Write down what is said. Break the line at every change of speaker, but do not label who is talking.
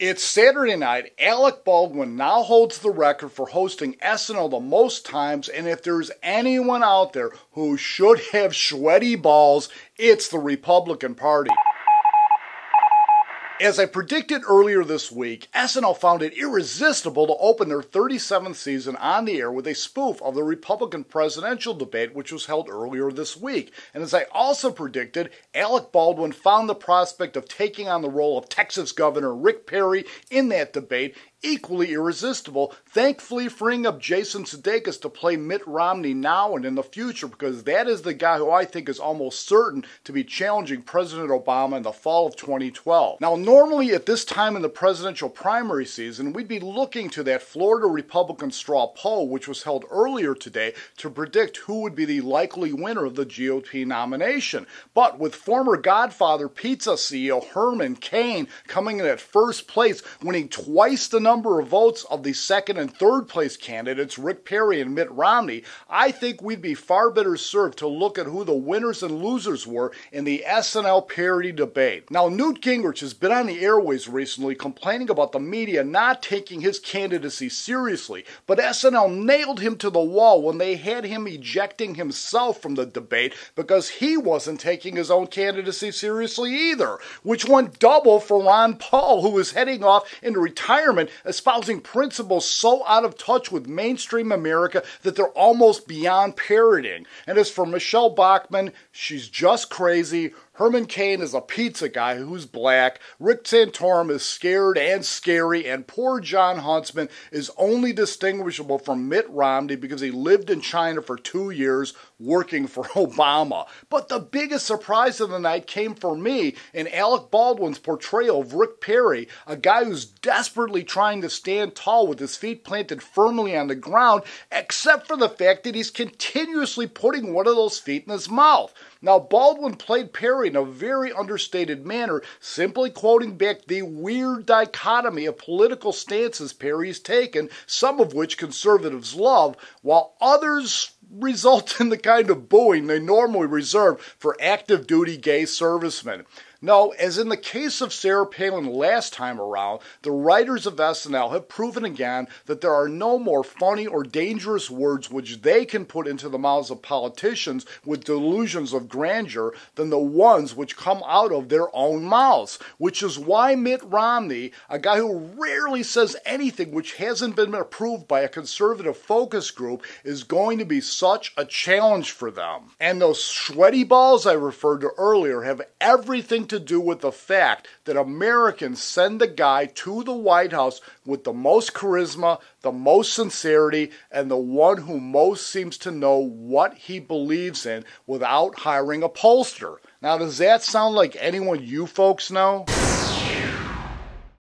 It's Saturday night. Alec Baldwin now holds the record for hosting SNL the most times, and if there's anyone out there who should have Schweddy Balls, it's the Republican Party. As I predicted earlier this week, SNL found it irresistible to open their 37th season on the air with a spoof of the Republican presidential debate, which was held earlier this week. And as I also predicted, Alec Baldwin found the prospect of taking on the role of Texas Governor Rick Perry in that debate equally irresistible, thankfully freeing up Jason Sudakis to play Mitt Romney now and in the future, because that is the guy who I think is almost certain to be challenging President Obama in the fall of 2012. Now, normally at this time in the presidential primary season, we'd be looking to that Florida Republican straw poll, which was held earlier today, to predict who would be the likely winner of the GOP nomination. But with former Godfather pizza CEO Herman Cain coming in at first place, winning twice the number of votes of the second and third place candidates, Rick Perry and Mitt Romney, I think we'd be far better served to look at who the winners and losers were in the SNL Parody debate. Now, Newt Gingrich has been on the airways recently complaining about the media not taking his candidacy seriously, but SNL nailed him to the wall when they had him ejecting himself from the debate because he wasn't taking his own candidacy seriously either, which went double for Ron Paul, who was heading off into retirement espousing principles so out of touch with mainstream America that they're almost beyond parodying. And as for Michelle Bachmann, she's just crazy. Herman Cain is a pizza guy who's black, Rick Santorum is scared and scary, and poor John Huntsman is only distinguishable from Mitt Romney because he lived in China for 2 years working for Obama. But the biggest surprise of the night came for me in Alec Baldwin's portrayal of Rick Perry, a guy who's desperately trying to stand tall with his feet planted firmly on the ground, except for the fact that he's continuously putting one of those feet in his mouth. Now, Baldwin played Perry in a very understated manner, simply quoting back the weird dichotomy of political stances Perry's taken, some of which conservatives love, while others result in the kind of booing they normally reserve for active duty gay servicemen. No, as in the case of Sarah Palin last time around, the writers of SNL have proven again that there are no more funny or dangerous words which they can put into the mouths of politicians with delusions of grandeur than the ones which come out of their own mouths, which is why Mitt Romney, a guy who rarely says anything which hasn't been approved by a conservative focus group, is going to be such a challenge for them. And those Scweddy Balls I referred to earlier have everything to do with the fact that Americans send the guy to the White House with the most charisma, the most sincerity, and the one who most seems to know what he believes in without hiring a pollster. Now, does that sound like anyone you folks know?